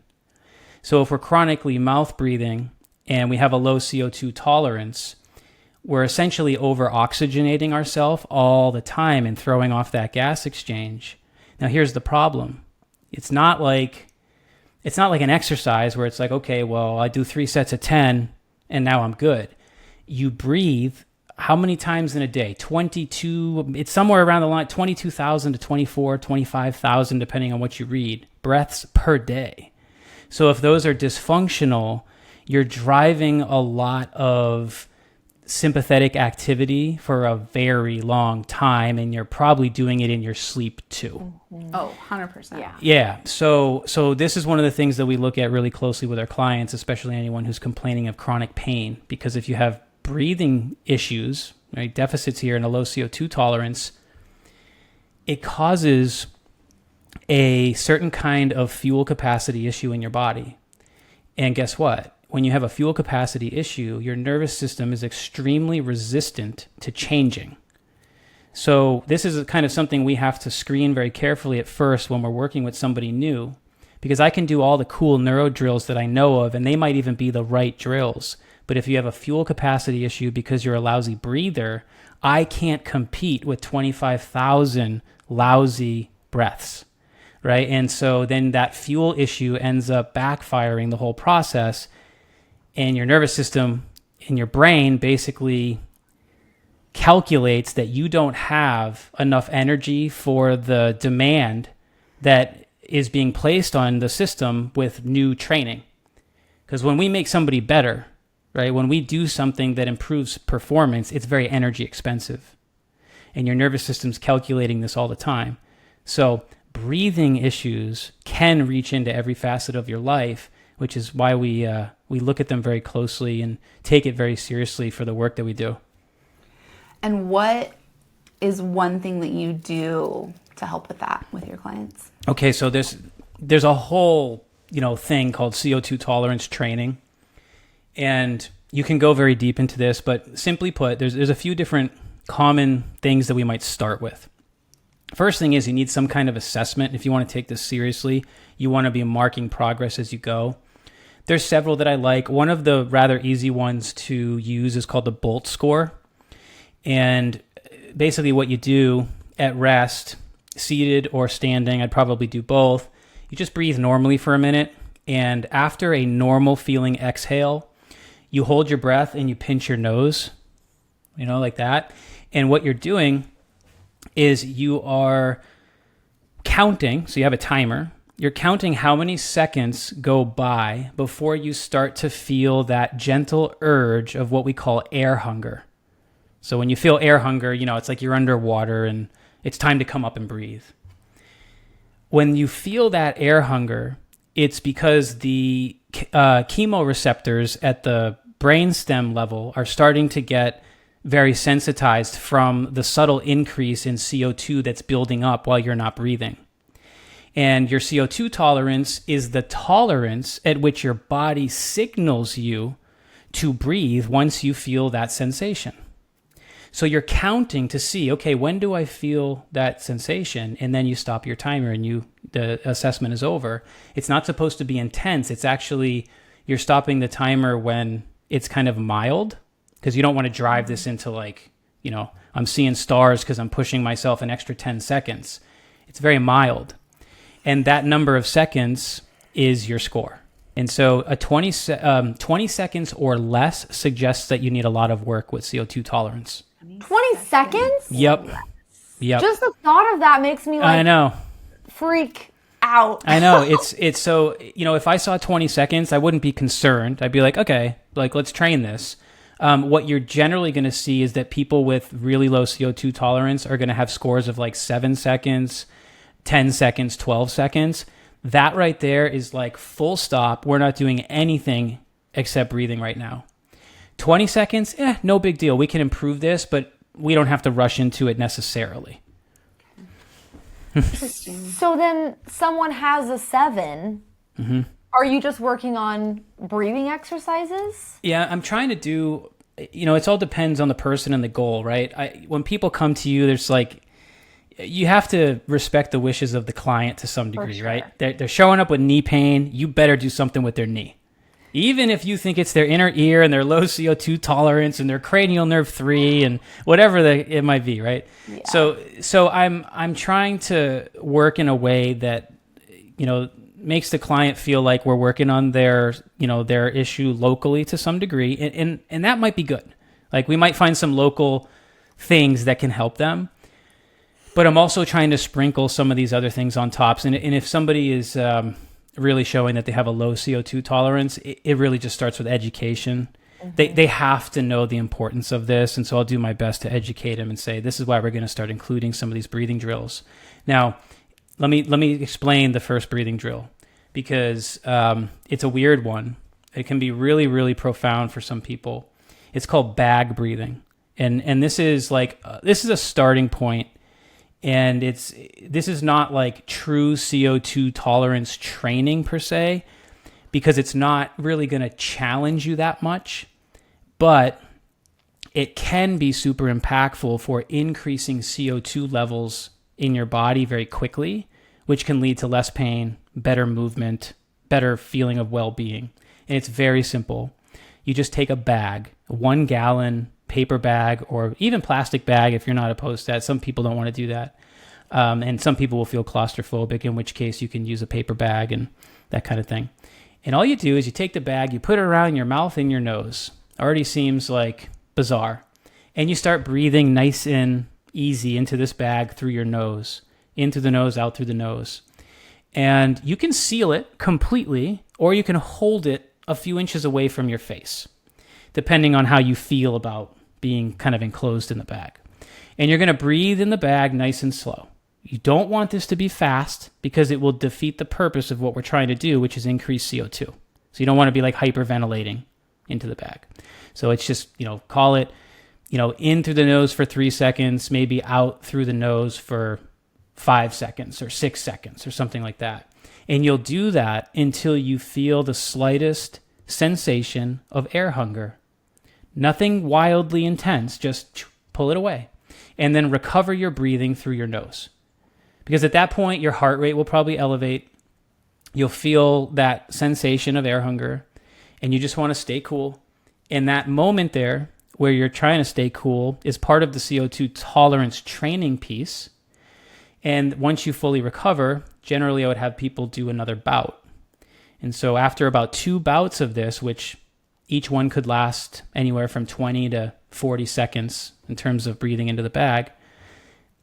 So if we're chronically mouth breathing and we have a low CO2 tolerance, we're essentially over-oxygenating ourselves all the time and throwing off that gas exchange. Now, here's the problem. It's not like an exercise where it's like, okay, well, I do 3 sets of 10 and now I'm good. You breathe how many times in a day? 22, it's somewhere around the line, 22,000 to 25,000, depending on what you read, breaths per day. So if those are dysfunctional, you're driving a lot of sympathetic activity for a very long time, and you're probably doing it in your sleep too. Oh, 100%. Yeah. So this is one of the things that we look at really closely with our clients, especially anyone who's complaining of chronic pain, because if you have breathing issues, right, deficits here and a low CO2 tolerance, it causes a certain kind of fuel capacity issue in your body. And guess what? When you have a fuel capacity issue, your nervous system is extremely resistant to changing. So this is kind of something we have to screen very carefully at first when we're working with somebody new, because I can do all the cool neuro drills that I know of, and they might even be the right drills. But if you have a fuel capacity issue because you're a lousy breather, I can't compete with 25,000 lousy breaths, right? And so then that fuel issue ends up backfiring the whole process, and your nervous system in your brain basically calculates that you don't have enough energy for the demand that is being placed on the system with new training. Because when we make somebody better, right, when we do something that improves performance, it's very energy expensive. And your nervous system's calculating this all the time. So breathing issues can reach into every facet of your life, which is why we look at them very closely and take it very seriously for the work that we do. And what is one thing that you do to help with that with your clients? Okay, so there's a whole thing called CO2 tolerance training, and you can go very deep into this. But simply put, there's a few different common things that we might start with. First thing is you need some kind of assessment. If you want to take this seriously, you want to be marking progress as you go. There's several that I like. One of the rather easy ones to use is called the BOLT score. And basically what you do at rest, seated or standing, I'd probably do both. You just breathe normally for a minute. And after a normal feeling exhale, you hold your breath and you pinch your nose, like that. And what you're doing is you are counting. So you have a timer. You're counting how many seconds go by before you start to feel that gentle urge of what we call air hunger. So when you feel air hunger, it's like you're underwater and it's time to come up and breathe. When you feel that air hunger, it's because the chemoreceptors at the brainstem level are starting to get very sensitized from the subtle increase in CO2 that's building up while you're not breathing. And your CO2 tolerance is the tolerance at which your body signals you to breathe once you feel that sensation. So you're counting to see, okay, when do I feel that sensation? And then you stop your timer and the assessment is over. It's not supposed to be intense. It's actually, you're stopping the timer when it's kind of mild, because you don't want to drive this into I'm seeing stars because I'm pushing myself an extra 10 seconds. It's very mild. And that number of seconds is your score. And so a 20 seconds or less suggests that you need a lot of work with CO2 tolerance. 20 seconds? Yep. Just the thought of that makes me I know. Freak out. I know. It's so, if I saw 20 seconds, I wouldn't be concerned. I'd be like, okay, let's train this. What you're generally going to see is that people with really low CO2 tolerance are going to have scores of 7 seconds, 10 seconds, 12 seconds. That right there is full stop. We're not doing anything except breathing right now. 20 seconds, no big deal. We can improve this, but we don't have to rush into it necessarily. So then someone has a 7. Mm-hmm. Are you just working on breathing exercises? Yeah, I'm trying to do, it all depends on the person and the goal, right? When people come to you, there's you have to respect the wishes of the client to some degree, sure. Right? They're showing up with knee pain. You better do something with their knee. Even if you think it's their inner ear and their low CO2 tolerance and their cranial nerve 3 and whatever it might be, right? Yeah. So I'm trying to work in a way that, makes the client feel like we're working on their issue locally to some degree. And that might be good. We might find some local things that can help them. But I'm also trying to sprinkle some of these other things on top. And if somebody is really showing that they have a low CO2 tolerance, it really just starts with education. Mm-hmm. They have to know the importance of this. And so I'll do my best to educate them and say, this is why we're going to start including some of these breathing drills. Now, let me explain the first breathing drill, because it's a weird one. It can be really, really profound for some people. It's called bag breathing. And this is this is a starting point. And this is not true CO2 tolerance training per se, because it's not really going to challenge you that much, but it can be super impactful for increasing CO2 levels in your body very quickly, which can lead to less pain, better movement, better feeling of well-being. And it's very simple. You just take a bag, a 1 gallon paper bag, or even plastic bag if you're not opposed to that. Some people don't want to do that. And some people will feel claustrophobic, in which case you can use a paper bag and that kind of thing. And all you do is you take the bag, you put it around your mouth and your nose. Already seems bizarre. And you start breathing nice and easy into this bag through your nose, in through the nose, out through the nose. And you can seal it completely, or you can hold it a few inches away from your face, depending on how you feel about being kind of enclosed in the bag. And you're going to breathe in the bag nice and slow. You don't want this to be fast, because it will defeat the purpose of what we're trying to do, which is increase CO2. So you don't want to be hyperventilating into the bag. So it's just, call it, in through the nose for 3 seconds, maybe out through the nose for 5 seconds or 6 seconds or something like that. And you'll do that until you feel the slightest sensation of air hunger. Nothing wildly intense, just pull it away. And then recover your breathing through your nose. Because at that point, your heart rate will probably elevate. You'll feel that sensation of air hunger, and you just want to stay cool. And that moment there where you're trying to stay cool is part of the CO2 tolerance training piece. And once you fully recover, generally I would have people do another bout. And so after about 2 bouts of this, which each one could last anywhere from 20 to 40 seconds in terms of breathing into the bag,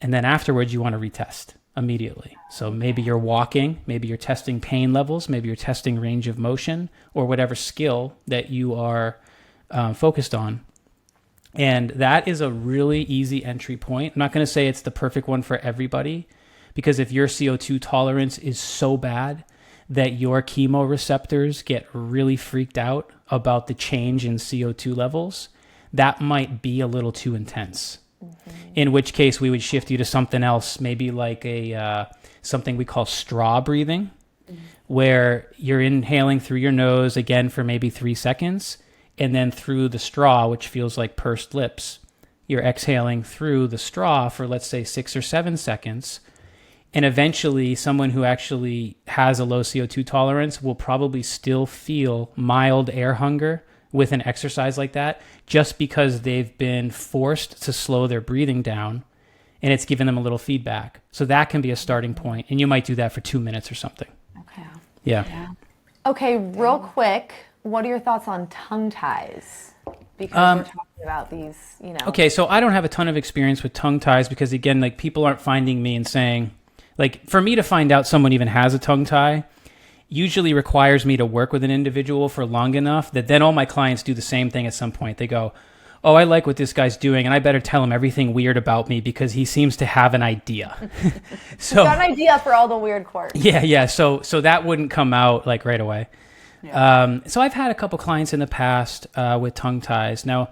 and then afterwards you want to retest immediately. So maybe you're walking, maybe you're testing pain levels, maybe you're testing range of motion, or whatever skill that you are focused on. And that is a really easy entry point. I'm not going to say it's the perfect one for everybody, because if your CO2 tolerance is so bad that your chemoreceptors get really freaked out about the change in CO2 levels, that might be a little too intense. Mm-hmm. In which case we would shift you to something else, maybe something we call straw breathing, where you're inhaling through your nose again for maybe 3 seconds, and then through the straw, which feels like pursed lips, you're exhaling through the straw for, let's say, 6 or 7 seconds. And eventually someone who actually has a low CO2 tolerance will probably still feel mild air hunger, with an exercise like that, just because they've been forced to slow their breathing down and it's given them a little feedback. So that can be a starting point, and you might do that for 2 minutes or something. Okay. Yeah. Okay, real quick, what are your thoughts on tongue ties? Because we're talking about these, Okay, so I don't have a ton of experience with tongue ties because, again, like people aren't finding me and saying, like, for me to find out someone even has a tongue tie usually requires me to work with an individual for long enough that then all my clients do the same thing at some point. They go, oh, I like what this guy's doing, and I better tell him everything weird about me because he seems to have an idea. So got an idea for all the weird quirks. Yeah. So that wouldn't come out like right away. Yeah. So I've had a couple clients in the past with tongue ties. Now,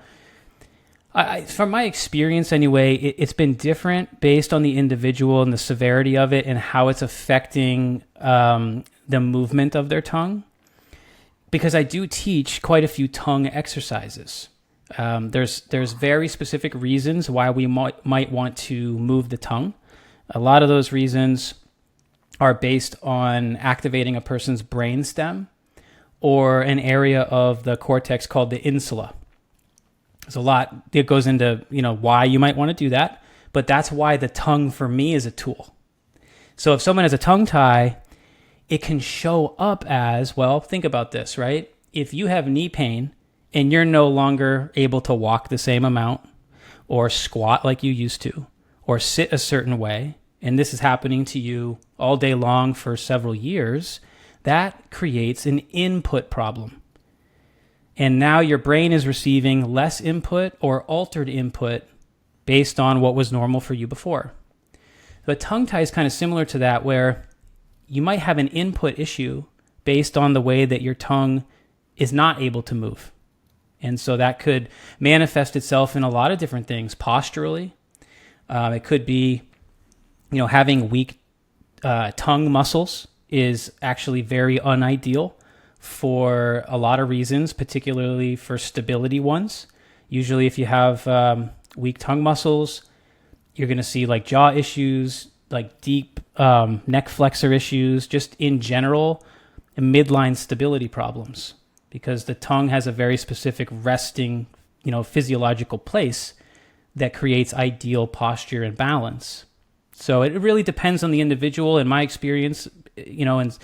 from my experience anyway, it's been different based on the individual and the severity of it and how it's affecting the movement of their tongue. Because I do teach quite a few tongue exercises. There's very specific reasons why we might want to move the tongue. A lot of those reasons are based on activating a person's brainstem or an area of the cortex called the insula. There's a lot that goes into, why you might want to do that, but that's why the tongue for me is a tool. So if someone has a tongue tie, it can show up as, well, think about this, right? If you have knee pain and you're no longer able to walk the same amount or squat like you used to or sit a certain way, and this is happening to you all day long for several years, that creates an input problem. And now your brain is receiving less input or altered input based on what was normal for you before. But tongue tie is kind of similar to that, where you might have an input issue based on the way that your tongue is not able to move. And so that could manifest itself in a lot of different things. Posturally, it could be, having weak tongue muscles is actually very unideal for a lot of reasons, particularly for stability ones. Usually if you have weak tongue muscles, you're going to see like jaw issues, like deep neck flexor issues, just in general, midline stability problems, because the tongue has a very specific resting, physiological place that creates ideal posture and balance. So it really depends on the individual. In my experience, and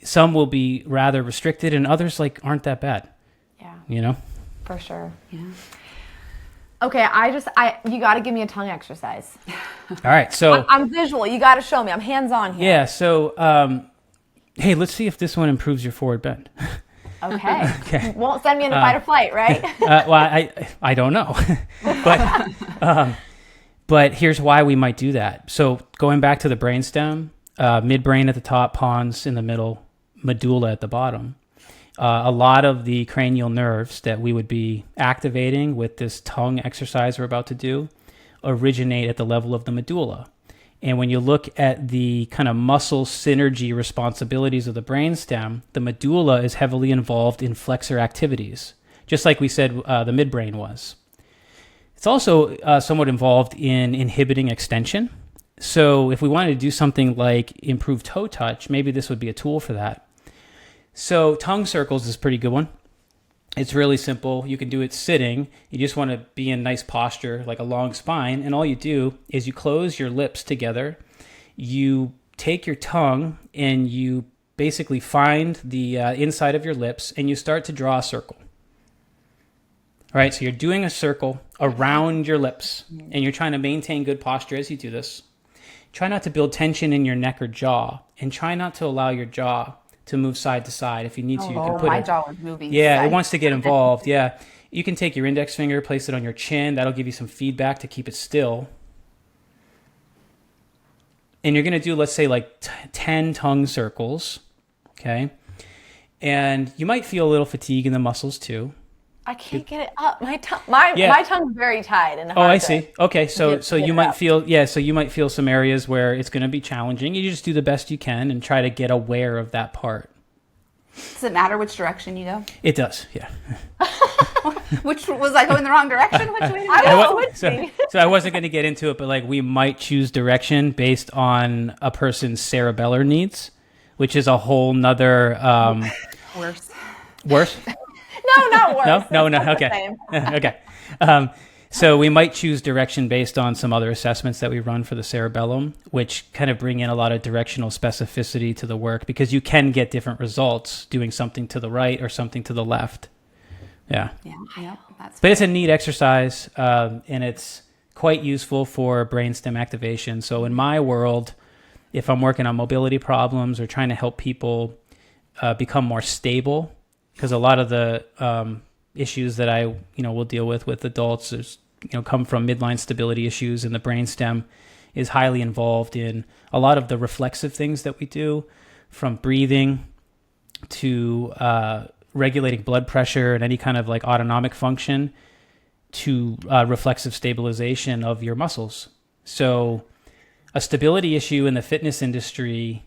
some will be rather restricted and others aren't that bad. Yeah. For sure. Yeah. Okay, you got to give me a tongue exercise. All right, so I'm visual. You got to show me. I'm hands-on here. Yeah, so hey, let's see if this one improves your forward bend. Okay. Okay. You won't send me into fight or flight, right? Well, I don't know, but here's why we might do that. So going back to the brainstem, midbrain at the top, pons in the middle, medulla at the bottom. A lot of the cranial nerves that we would be activating with this tongue exercise we're about to do originate at the level of the medulla. And when you look at the kind of muscle synergy responsibilities of the brainstem, the medulla is heavily involved in flexor activities, just like we said the midbrain was. It's also somewhat involved in inhibiting extension. So if we wanted to do something like improve toe touch, maybe this would be a tool for that. So tongue circles is a pretty good one. It's really simple. You can do it sitting. You just want to be in nice posture, like a long spine. And all you do is you close your lips together. You take your tongue and you basically find the inside of your lips and you start to draw a circle. All right, so you're doing a circle around your lips and you're trying to maintain good posture as you do this. Try not to build tension in your neck or jaw, and try not to allow your jaw to move side to side. If you need to, you can put my jaw was moving. Yeah, it wants to get involved. Yeah, you can take your index finger, place it on your chin. That'll give you some feedback to keep it still. And you're going to do, let's say, 10 tongue circles, okay? And you might feel a little fatigue in the muscles too. I can't get it up. My tongue's very tight and hard. Oh, I see. Okay, so you might feel some areas where it's going to be challenging. You just do the best you can and try to get aware of that part. Does it matter which direction you go? It does, yeah. Which was I going the wrong direction? Which way? So I wasn't going to get into it, but we might choose direction based on a person's cerebellar needs, which is a whole nother Worse. Worse? No, not worse. No. It's not the Okay. same. Okay. So we might choose direction based on some other assessments that we run for the cerebellum, which kind of bring in a lot of directional specificity to the work, because you can get different results doing something to the right or something to the left. Yeah. Yeah. That's But it's a neat exercise, and it's quite useful for brainstem activation. So in my world, if I'm working on mobility problems or trying to help people become more stable, because a lot of the issues that I will deal with adults is come from midline stability issues, and the brainstem is highly involved in a lot of the reflexive things that we do, from breathing to regulating blood pressure and any kind of like autonomic function to reflexive stabilization of your muscles. So a stability issue in the fitness industry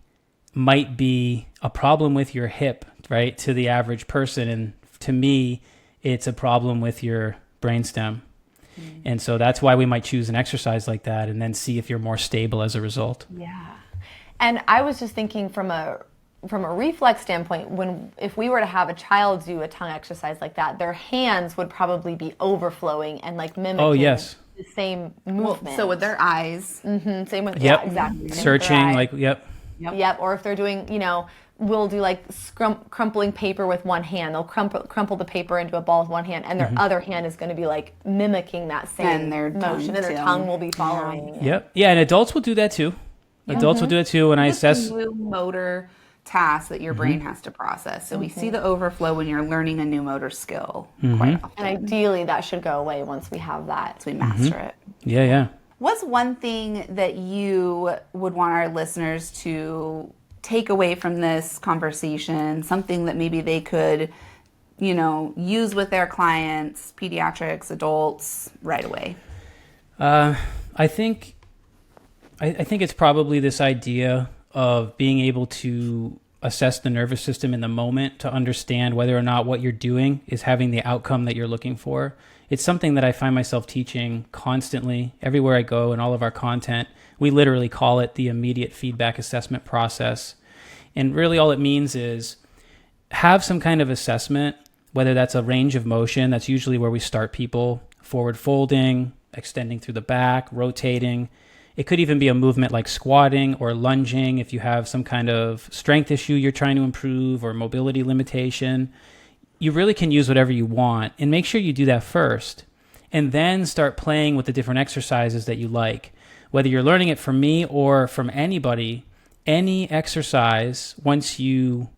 might be a problem with your hip, right, to the average person. And to me, it's a problem with your brainstem. And so that's why we might choose an exercise like that and then see if you're more stable as a result. Yeah. And I was just thinking from a reflex standpoint, if we were to have a child do a tongue exercise like that, their hands would probably be overflowing and like mimicking the same movement. So with their eyes. Same with, Yep. yeah, exactly. Searching, like, yep. Yep. Or if they're doing, we'll do like crumpling paper with one hand. They'll crumple the paper into a ball with one hand, and their other hand is going to be like mimicking that same motion, and their tongue will be following. Yep. Yeah, and adults will do that too. Adults will do it too when I assess. New motor task that your brain has to process. So we see the overflow when you're learning a new motor skill quite often. And ideally, that should go away once we have that. So we master it. Yeah. What's one thing that you would want our listeners to take away from this conversation, something that maybe they could, use with their clients, pediatrics, adults, right away? I think it's probably this idea of being able to assess the nervous system in the moment to understand whether or not what you're doing is having the outcome that you're looking for. It's something that I find myself teaching constantly everywhere I go in all of our content. We literally call it the immediate feedback assessment process. And really all it means is have some kind of assessment, whether that's a range of motion, that's usually where we start people, forward folding, extending through the back, rotating. It could even be a movement like squatting or lunging if you have some kind of strength issue you're trying to improve or mobility limitation. You really can use whatever you want, and make sure you do that first, and then start playing with the different exercises that you like. Whether you're learning it from me or from anybody, any exercise, once you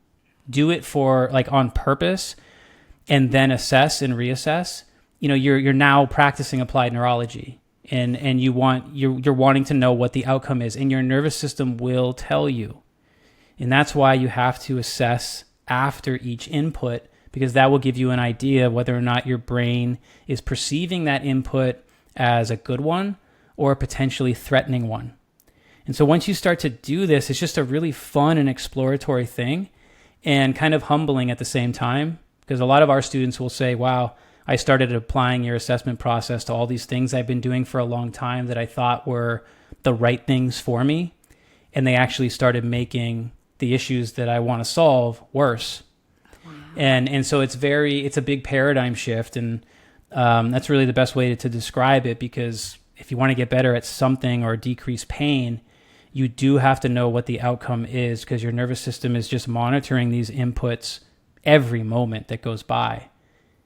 do it for like on purpose and then assess and reassess, you're now practicing applied neurology, and you're wanting to know what the outcome is, and your nervous system will tell you. And that's why you have to assess after each input, because that will give you an idea of whether or not your brain is perceiving that input as a good one or a potentially threatening one. And so once you start to do this, it's just a really fun and exploratory thing, and kind of humbling at the same time, because a lot of our students will say, wow, I started applying your assessment process to all these things I've been doing for a long time that I thought were the right things for me, and they actually started making the issues that I want to solve worse. And so it's a big paradigm shift, and that's really the best way to describe it, because if you want to get better at something or decrease pain, you do have to know what the outcome is, because your nervous system is just monitoring these inputs every moment that goes by.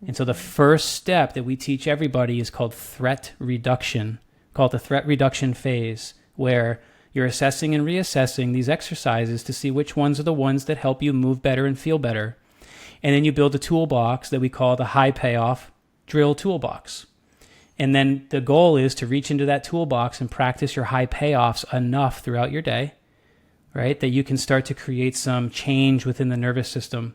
And so the first step that we teach everybody is called threat reduction, called the threat reduction phase, where you're assessing and reassessing these exercises to see which ones are the ones that help you move better and feel better. And then you build a toolbox that we call the high payoff drill toolbox. And then the goal is to reach into that toolbox and practice your high payoffs enough throughout your day, right, that you can start to create some change within the nervous system.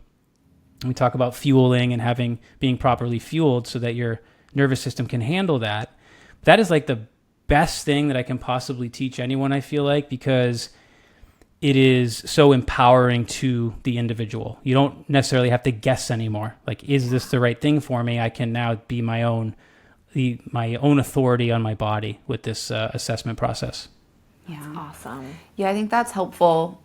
We talk about fueling and being properly fueled so that your nervous system can handle that. That is like the best thing that I can possibly teach anyone, I feel like, because it is so empowering to the individual. You don't necessarily have to guess anymore. Like, is this the right thing for me? I can now be my own authority on my body with this assessment process. Yeah. Awesome. Yeah, I think that's helpful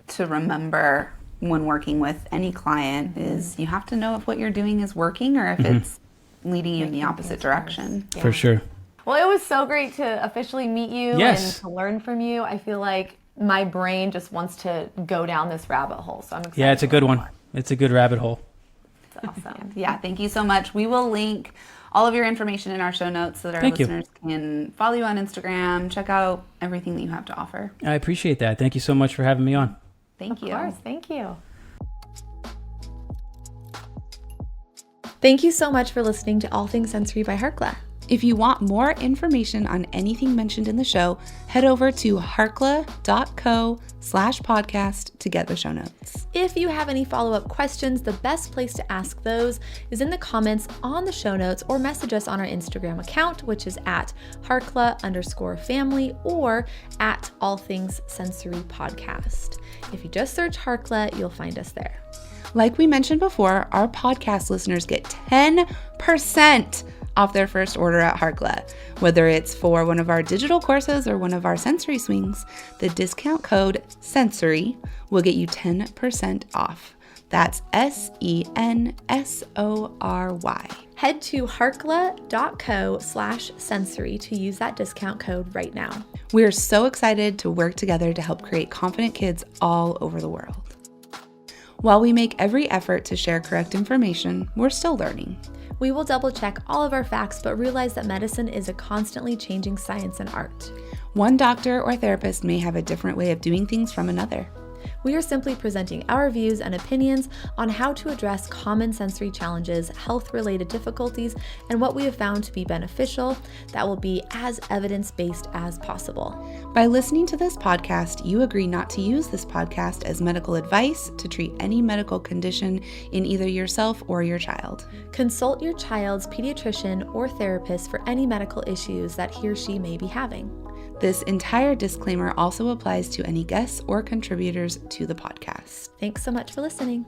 to remember when working with any client is you have to know if what you're doing is working or if it's leading you in the opposite direction. For sure. Well, it was so great to officially meet you and to learn from you. I feel like my brain just wants to go down this rabbit hole. So I'm excited. Yeah, it's a good one. It's a good rabbit hole. It's awesome. Yeah, thank you so much. We will link all of your information in our show notes so that our listeners can follow you on Instagram, check out everything that you have to offer. I appreciate that. Thank you so much for having me on. Thank you. Of course. Thank you. Thank you so much for listening to All Things Sensory by Harkla. If you want more information on anything mentioned in the show, head over to harkla.co/podcast to get the show notes. If you have any follow-up questions, the best place to ask those is in the comments on the show notes or message us on our Instagram account, which is at Harkla_family or at All Things Sensory Podcast. If you just search Harkla, you'll find us there. Like we mentioned before, our podcast listeners get 10% off their first order at Harkla. Whether it's for one of our digital courses or one of our sensory swings, the discount code SENSORY will get you 10% off. That's SENSORY. Head to harkla.co/sensory to use that discount code right now. We are so excited to work together to help create confident kids all over the world. While we make every effort to share correct information, we're still learning. We will double check all of our facts, but realize that medicine is a constantly changing science and art. One doctor or therapist may have a different way of doing things from another. We are simply presenting our views and opinions on how to address common sensory challenges, health-related difficulties, and what we have found to be beneficial that will be as evidence-based as possible. By listening to this podcast, you agree not to use this podcast as medical advice to treat any medical condition in either yourself or your child. Consult your child's pediatrician or therapist for any medical issues that he or she may be having. This entire disclaimer also applies to any guests or contributors to the podcast. Thanks so much for listening.